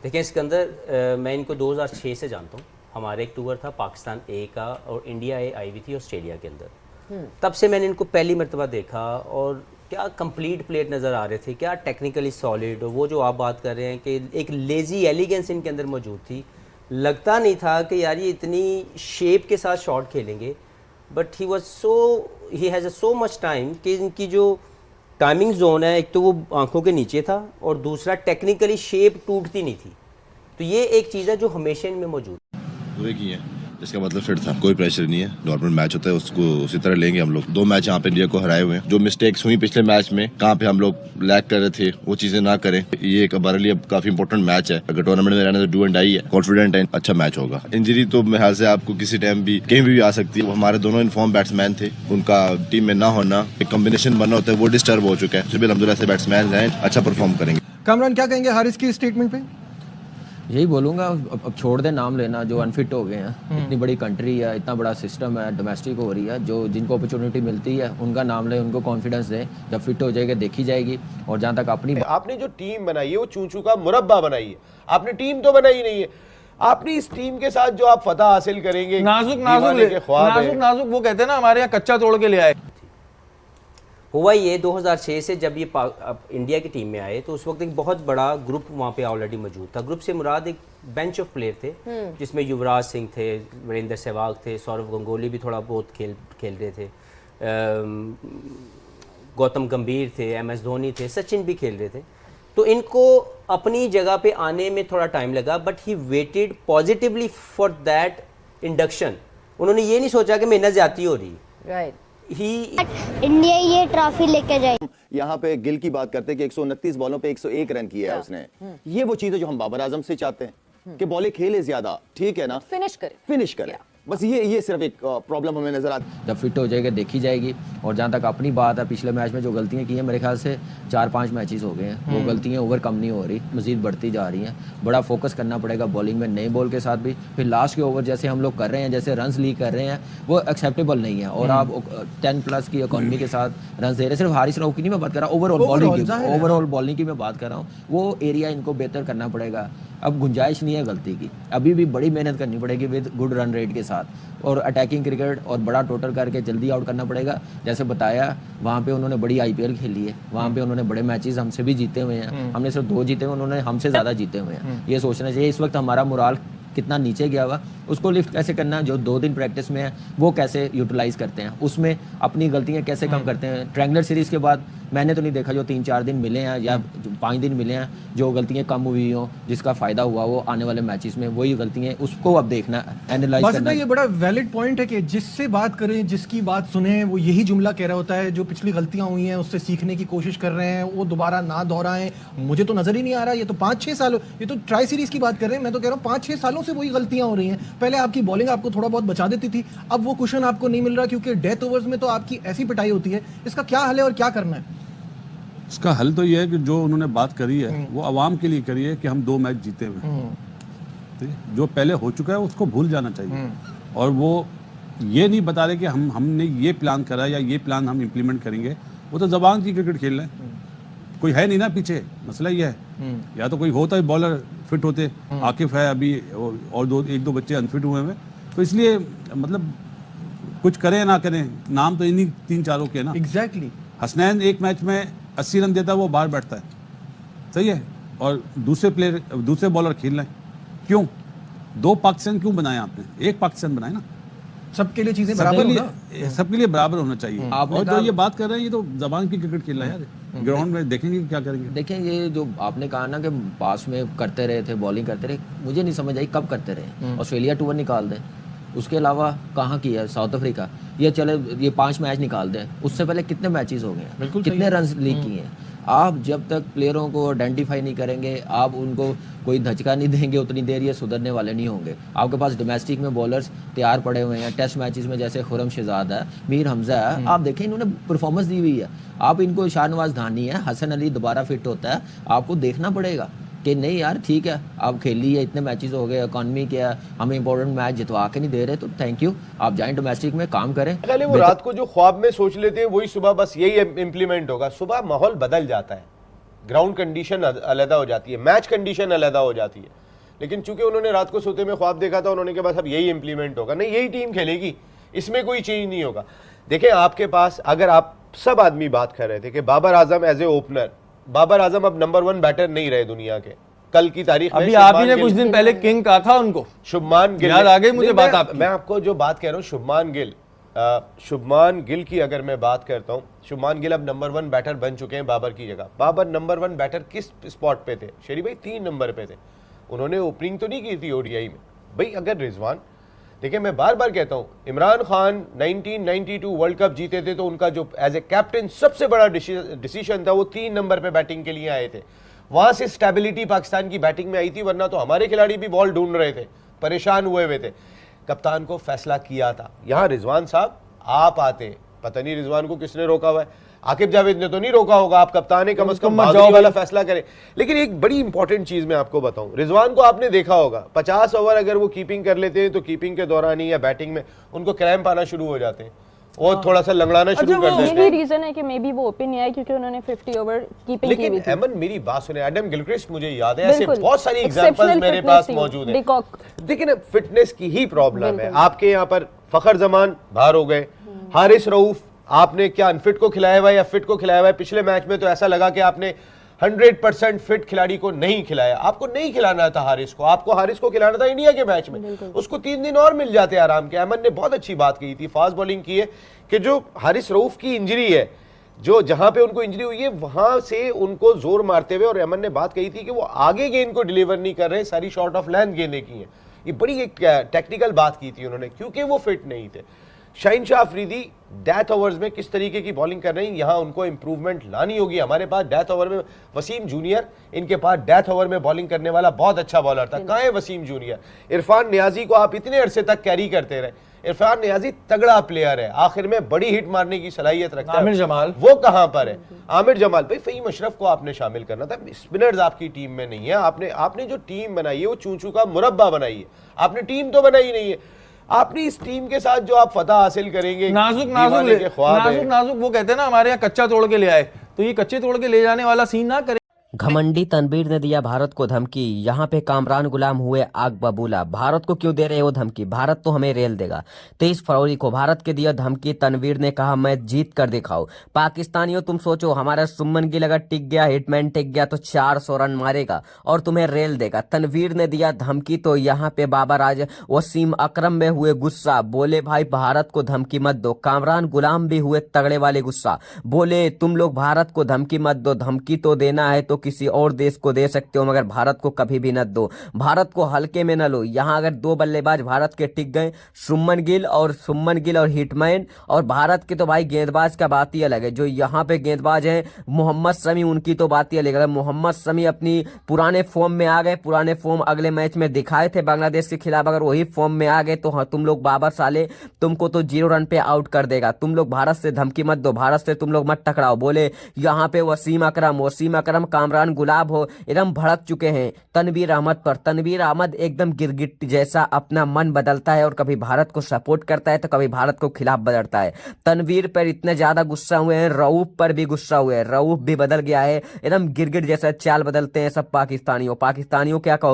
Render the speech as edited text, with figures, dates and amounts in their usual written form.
देखिए इसके अंदर मैं इनको 2006 से जानता हूँ। हमारे एक टूर था पाकिस्तान ए का और इंडिया ए आई हुई थी ऑस्ट्रेलिया के अंदर। तब से मैंने इनको पहली मरतबा देखा और क्या कंप्लीट प्लेयर नज़र आ रहे थे, क्या टेक्निकली सॉलिड। और वो जो आप बात कर रहे हैं कि एक लेजी एलिगेंस इनके अंदर मौजूद थी, लगता नहीं था कि यार ये इतनी शेप के साथ शॉट खेलेंगे। But he has so much time कि इनकी जो टाइमिंग जोन है, एक तो वो आंखों के नीचे था और दूसरा टेक्निकली शेप टूटती नहीं थी। तो ये एक चीज़ है जो हमेशा इनमें मौजूद है। वही की है, इसका मतलब फिट था, कोई प्रेशर नहीं है, नॉर्मल मैच होता है उसको उसी तरह लेंगे हम लोग। 2 मैच यहाँ पे इंडिया को हराए हुए हैं। जो मिस्टेक्स हुई पिछले मैच में, कहाँ पे हम लोग लैग कर रहे थे, वो चीजें ना करें। ये एक हमारे लिए काफी इंपॉर्टेंट मैच है। अगर टूर्नामेंट में रहना तो डू एंड डाई है, कॉन्फिडेंट है, अच्छा मैच होगा। इंजरी तो मेरे ख्याल से आपको किसी टाइम भी कहीं भी आ सकती है। हमारे दोनों इनफॉर्म बैट्समैन थे, उनका टीम में ना होना, एक कॉम्बिनेशन बनना होता है, वो डिस्टर्ब हो चुका है। फिर भी अल्हम्दुलिल्लाह से बैट्समैन हैं, अच्छा परफॉर्म करेंगे। कामरान क्या कहेंगे हारिस की स्टेटमेंट पे? यही बोलूँगा, अब छोड़ दे नाम लेना, जो अनफिट हो गए हैं। इतनी बड़ी कंट्री है, इतना बड़ा सिस्टम है, डोमेस्टिक हो रही है, जो जिनको अपॉर्चुनिटी मिलती है उनका नाम ले, उनको कॉन्फिडेंस दे। जब फिट हो जाएगा देखी जाएगी। और जहाँ तक अपनी आपने जो टीम बनाई है वो चूचू का मुरब्बा बनाई है, आपने टीम तो बनाई नहीं है। आपने इस टीम के साथ जो आप फतह हासिल करेंगे, नाजुक वो कहते हैं ना, हमारे यहाँ कच्चा तोड़ के ले आए। हुआ ये 2006 से जब ये इंडिया की टीम में आए तो उस वक्त एक बहुत बड़ा ग्रुप वहाँ पे ऑलरेडी मौजूद था। ग्रुप से मुराद एक बेंच ऑफ प्लेयर थे, जिसमें युवराज सिंह थे, वीरेंद्र सहवाग थे, सौरव गंगोली भी थोड़ा बहुत खेल रहे थे, गौतम गंभीर थे, MS धोनी थे, सचिन भी खेल रहे थे। तो इनको अपनी जगह पे आने में थोड़ा टाइम लगा, but he waited positively for that induction. उन्होंने ये नहीं सोचा कि मेहनत ज्यादा हो रही। राइट। इंडिया ये ट्रॉफी लेके जाए। यहाँ पे गिल की बात करते हैं कि 129 बॉलों पे 101 रन किया है उसने। ये वो चीज है जो हम बाबर आजम से चाहते हैं कि बॉलें खेले ज्यादा, ठीक है ना, फिनिश करे। बस ये सिर्फ एक प्रॉब्लम हमें नजर आती है। जब फिट हो जाएगा देखी जाएगी। और जहाँ तक अपनी बात है, पिछले मैच में जो गलतियाँ की हैं, मेरे ख्याल से 4-5 मैचेस हो गए हैं, वो गलतियाँ ओवरकम नहीं हो रही, मजीद बढ़ती जा रही हैं। बड़ा फोकस करना पड़ेगा बॉलिंग में, नए बॉल के साथ भी। फिर लास्ट के ओवर जैसे हम लोग कर रहे हैं, जैसे रन लीक कर रहे हैं, वो एक्सेप्टेबल नहीं है। और आप 10+ की इकॉनमी के साथ रन दे रहे हैं। सिर्फ हारिस राव की नहीं मैं बात कर रहा, ओवरऑल बॉलिंग की मैं बात कर रहा हूँ। वो एरिया इनको बेहतर करना पड़ेगा। अब गुंजाइश नहीं है गलती की, अभी भी बड़ी मेहनत करनी पड़ेगी विद गुड रन रेट के साथ। और अटैकिंग क्रिकेट और बड़ा टोटल करके जल्दी आउट करना पड़ेगा। जैसे बताया, वहाँ पे उन्होंने बड़ी IPL खेली है, वहाँ पे उन्होंने बड़े मैचेस हमसे भी जीते हुए हैं। हमने सिर्फ 2 जीते हुए, उन्होंने हमसे ज़्यादा जीते हुए हैं। ये सोचना चाहिए। इस वक्त हमारा मोराल कितना नीचे गया हुआ, उसको लिफ्ट कैसे करना है। जो 2 दिन प्रैक्टिस में है वो कैसे यूटिलाइज करते हैं, उसमें अपनी गलतियां कैसे कम करते हैं। ट्रायंगुलर सीरीज के बाद मैंने तो नहीं देखा जो 3-4 दिन मिले हैं या 5 दिन मिले हैं जो गलतियां कम हुई हों, जिसका फायदा हुआ वो आने वाले मैचेस में वही गलतियां, उसको अब देखना, एनालाइज करना। ये बड़ा वैलिड पॉइंट है कि जिससे बात करें, जिसकी बात सुने, वो यही जुमला कह रहा होता है, जो पिछली गलतियां हुई हैं उससे सीखने की कोशिश कर रहे हैं, वो दोबारा ना दोहराएं। मुझे तो नजर ही नहीं आ रहा। ये तो 5-6 सालों, ये तो ट्राई सीरीज की बात कर रहे हैं, मैं तो कह रहा हूँ 5-6 सालों से वही गलतियां हो रही हैं। पहले आपकी बॉलिंग आपको थोड़ा बहुत बचा देती थी, अब वो कुशन आपको नहीं मिल रहा, क्योंकि डेथ ओवर्स में तो आपकी ऐसी पिटाई होती है। इसका क्या हल है और क्या करना है? इसका हल तो ये है कि जो उन्होंने बात करी है वो आवाम के लिए करी है कि हम 2 मैच जीते हुए, जो पहले हो चुका है उसको भूल जाना चाहिए। और वो ये नहीं बता रहे कि हमने ये प्लान करा या ये प्लान हम इम्प्लीमेंट करेंगे। वो तो जबान की क्रिकेट खेल रहे हैं, कोई है नहीं ना पीछे। मसला ये है, या तो कोई होता है बॉलर फिट होते, आकिफ है अभी, और 1-2 बच्चे अनफिट हुए हैं। तो इसलिए मतलब कुछ करें या ना करें, नाम तो इन्हीं 3-4 के ना। एग्जैक्टली। हसनैन एक मैच में 80 रन देता है, वो बाहर बैठता है, सही है। और दूसरे बॉलर खेल रहे हैं। क्यों 2 पाकिस्तान क्यों बनाए आपने? एक पाकिस्तान बनाए ना, सबके लिए चीजें बराबर, सबके लिए बराबर होना चाहिए। और जो ये बात कर रहे हैं, ये तो जबान की क्रिकेट खेल रहे हैं यार। ग्राउंड में देखेंगे क्या करेंगे। देखें, ये जो आपने कहा ना कि पास में करते रहे थे, बॉलिंग करते रहे, मुझे नहीं समझ आई कब करते रहे। ऑस्ट्रेलिया टूर निकाल दें, उसके अलावा कहाँ किया? साउथ अफ्रीका, ये चले ये 5 मैच निकाल दें, उससे पहले कितने मैचेस हो गए, कितने रन लीक किए हैं। आप जब तक प्लेयरों को आइडेंटिफाई नहीं करेंगे, आप उनको कोई धचका नहीं देंगे, उतनी देर ये सुधरने वाले नहीं होंगे। आपके पास डोमेस्टिक में बॉलर्स तैयार पड़े हुए हैं, टेस्ट मैचेस में जैसे खुरम शहजाद है, मीर हमजा है, आप देखें इन्होंने परफॉर्मेंस दी हुई है। आप इनको शाहनवाज धानी है, हसन अली दोबारा फिट होता है, आपको देखना पड़ेगा कि नहीं यार ठीक है, आप खेली है, इतने मैचेस हो गए, इकॉनमी क्या, हमें इंपॉर्टेंट मैच जितवा के नहीं दे रहे, तो थैंक यू, आप जाएं डोमेस्टिक में काम करें। पहले वो रात को जो ख्वाब में सोच लेते हैं वही सुबह बस यही इम्प्लीमेंट होगा। सुबह माहौल बदल जाता है, ग्राउंड कंडीशन अलहदा हो जाती है, मैच कंडीशन अलहदा हो जाती है। लेकिन चूंकि उन्होंने रात को सोते में ख्वाब देखा था, उन्होंने कहा बस अब यही इंप्लीमेंट होगा, नहीं यही टीम खेलेगी, इसमें कोई चेंज नहीं होगा। देखें आपके पास, अगर आप सब आदमी बात कर रहे थे कि Babar Azam as a opener, Babar Azam अब नंबर 1 बैटर नहीं रहे दुनिया के। कल की तारीख में अभी आप ही ने कुछ दिन पहले किंग कहा था उनको, शुभमान गिल, याद आ गई मुझे बात आपकी। मैं आपको जो बात कह रहा हूँ शुभमान गिल की अगर मैं बात करता हूँ, शुभमान गिल अब नंबर 1 बैटर बन चुके हैं बाबर की जगह। बाबर नंबर 1 बैटर किस स्पॉट पे थे शेरी भाई? 3 नंबर पे थे। उन्होंने ओपनिंग तो नहीं की थी ओडीआई में भाई। अगर रिजवान, देखिए मैं बार बार कहता हूँ, इमरान खान 1992 वर्ल्ड कप जीते थे तो उनका जो एज ए कैप्टन सबसे बड़ा डिसीजन था वो 3 नंबर पे बैटिंग के लिए आए थे। वहां से स्टेबिलिटी पाकिस्तान की बैटिंग में आई थी, वरना तो हमारे खिलाड़ी भी बॉल ढूंढ रहे थे, परेशान हुए थे। कप्तान को फैसला किया था। यहाँ रिजवान साहब आप आते, पता नहीं रिजवान को किसने रोका हुआ है, आकिब जावेद ने तो नहीं रोका होगा, आप कप्तान है, कम से कम बहादुरी वाला फैसला करें। लेकिन एक बड़ी इंपॉर्टेंट चीज मैं आपको बताऊं, रिजवान को आपने देखा होगा 50 ओवर अगर वो कीपिंग कर लेते हैं तो कीपिंग के दौरान ही या बैटिंग में उनको क्रैम्प आना शुरू हो जाते हैं, वो थोड़ा सा लंगड़ाना शुरू कर देते हैं। रीजन है कि मे बी वो ओपन नहीं आया क्योंकि उन्होंने 50 ओवर कीपिंग की लेकिन हुई थी। एमन मेरी बात सुने, एडम गिलक्रिस्ट मुझे याद है, ऐसे बहुत सारी एग्जांपल्स मेरे पास मौजूद है। देखिए फिटनेस की ही प्रॉब्लम है। आपके यहाँ पर फखर जमान बाहर हो गए, हारिस रऊफ आपने क्या अनफिट को खिलाया हुआ है या फिट को खिलाया हुआ है? पिछले मैच में तो ऐसा लगा कि आपने 100% फिट खिलाड़ी को नहीं खिलाया। आपको नहीं खिलाना था हारिस को, आपको हारिस को खिलाना था इंडिया के मैच में, उसको 3 दिन और मिल जाते आराम के। अमन ने बहुत अच्छी बात कही थी, फास्ट बॉलिंग की है कि जो हारिस रऊफ की इंजरी है, जो जहां पे उनको इंजरी हुई है वहां से उनको जोर मारते हुए, और अमन ने बात कही थी कि वो आगे गेंद को डिलीवर नहीं कर रहे, सारी शॉर्ट ऑफ लेंथ गेंदें की हैं। ये बड़ी एक टेक्निकल बात की थी उन्होंने, क्योंकि वो फिट नहीं थे। शाहीन शाह अफरीदी डेथ ओवर्स में किस तरीके की बॉलिंग कर रहे हैं, यहाँ उनको इंप्रूवमेंट लानी होगी। हमारे पास डेथ ओवर में वसीम जूनियर, इनके पास डेथ ओवर में बॉलिंग करने वाला बहुत अच्छा बॉलर था, कहाँ है वसीम जूनियर? इरफान नियाजी को आप इतने अरसे तक कैरी करते रहे, इरफान नियाजी तगड़ा प्लेयर है, आखिर में बड़ी हिट मारने की सलाहियत रखता है। आमिर जमाल वो कहाँ पर है? आमिर जमाल भाई, फहीम अशरफ को आपने शामिल करना था, स्पिनर्स आपकी टीम में नहीं है। आपने जो टीम बनाई है वो चूचू का मुरब्बा बनाई है, आपने टीम तो बनाई नहीं है। आपने इस टीम के साथ जो आप फतह हासिल करेंगे, नाजुक वो कहते हैं ना हमारे यहाँ कच्चा तोड़ के ले आए, तो ये कच्चे तोड़ के ले जाने वाला सीन ना करे। घमंडी तनवीर ने दिया भारत को धमकी, यहाँ पे कामरान गुलाम हुए आग बबूला। भारत को क्यों दे रहे हो धमकी, भारत तो हमें रेल देगा। 23 फरवरी को भारत के दिया धमकी, तनवीर ने कहा मैं जीत कर दिखाऊं। पाकिस्तानियों तुम सोचो, हमारा सुमन गिल अगर टिक गया, हिटमैन टिक गया तो 400 रन मारेगा और तुम्हें रेल देगा। तनवीर ने दिया धमकी तो यहाँ पे बाबर आज वसीम अकरम में हुए गुस्सा, बोले भाई भारत को धमकी मत दो। कामरान गुलाम भी हुए तगड़े वाले गुस्सा, बोले तुम लोग भारत को धमकी मत दो, धमकी तो देना है तो किसी और देश को दे सकते हो मगर भारत को कभी भी न दो, भारत को हल्के में न लो। यहाँ अगर 2 बल्लेबाज भारत के टिक गए, सुमन गिल और हिटमैन, और भारत के तो भाई गेंदबाज का बात ही अलग है। जो यहाँ पे गेंदबाज हैं मोहम्मद शमी, उनकी तो बात ही अलग है। मोहम्मद शमी अपनी पुराने फॉर्म में आ गए, पुराने फॉर्म अगले मैच में दिखाए थे बांग्लादेश के खिलाफ, अगर वही फॉर्म में आ गए तो हाँ, तुम लोग बाबर साले तुमको तो 0 रन पे आउट कर देगा। तुम लोग भारत से धमकी मत दो, भारत से तुम लोग मत टकराओ। बोले यहाँ पे वसीम अकरम कामरान गुलाब हो एकदम भड़क चुके हैं तनवीर अहमद पर। तनवीर अहमद एकदम गिरगिट जैसा अपना मन बदलता है और कभी भारत को सपोर्ट करता है तो कभी भारत को खिलाफ बदलता है। तनवीर पर इतने ज्यादा गुस्सा हुए हैं, रऊफ पर भी गुस्सा हुए हैं, रऊफ भी बदल गया है, एकदम गिरगिट जैसा चाल बदलते हैं सब पाकिस्तानियों क्या कहो।